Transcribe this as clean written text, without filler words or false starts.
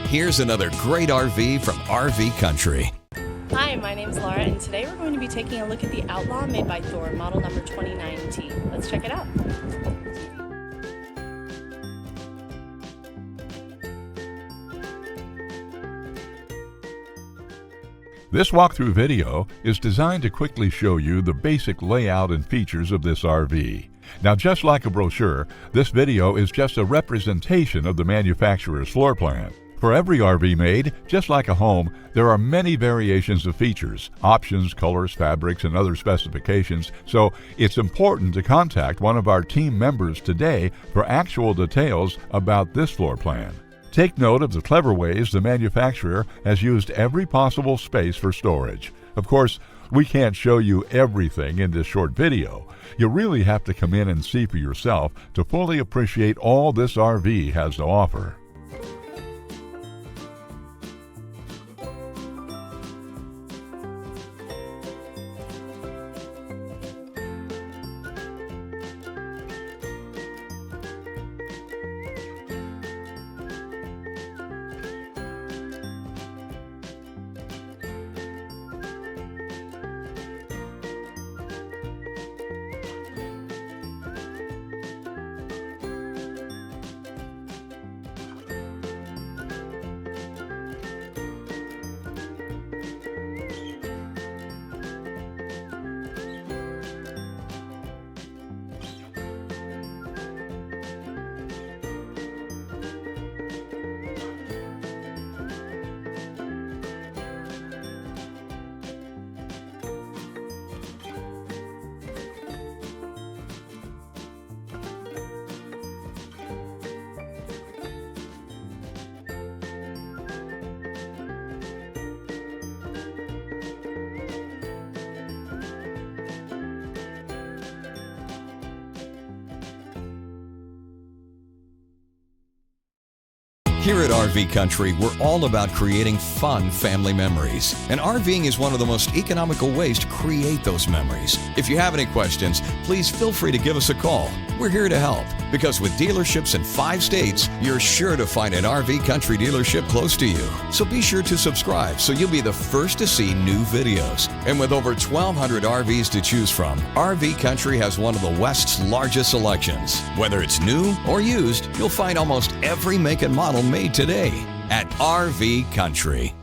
Here's another great RV from RV Country. Hi, my name is Laura, and today we're going to be taking a look at the Outlaw made by Thor, model number 29T. Let's check it out. This walkthrough video is designed to quickly show you the basic layout and features of this RV. Now, just like a brochure, this video is just a representation of the manufacturer's floor plan. For every RV made, just like a home, there are many variations of features, options, colors, fabrics, and other specifications, so it's important to contact one of our team members today for actual details about this floor plan. Take note of the clever ways the manufacturer has used every possible space for storage. Of course, we can't show you everything in this short video. You really have to come in and see for yourself to fully appreciate all this RV has to offer. Here at RV Country, we're all about creating fun family memories. And RVing is one of the most economical ways to create those memories. If you have any questions, please feel free to give us a call. We're here to help, because with dealerships in 5 states, you're sure to find an RV Country dealership close to you. So be sure to subscribe so you'll be the first to see new videos. And with over 1,200 RVs to choose from, RV Country has one of the West's largest selections. Whether it's new or used, you'll find almost every make and model made today at RV Country.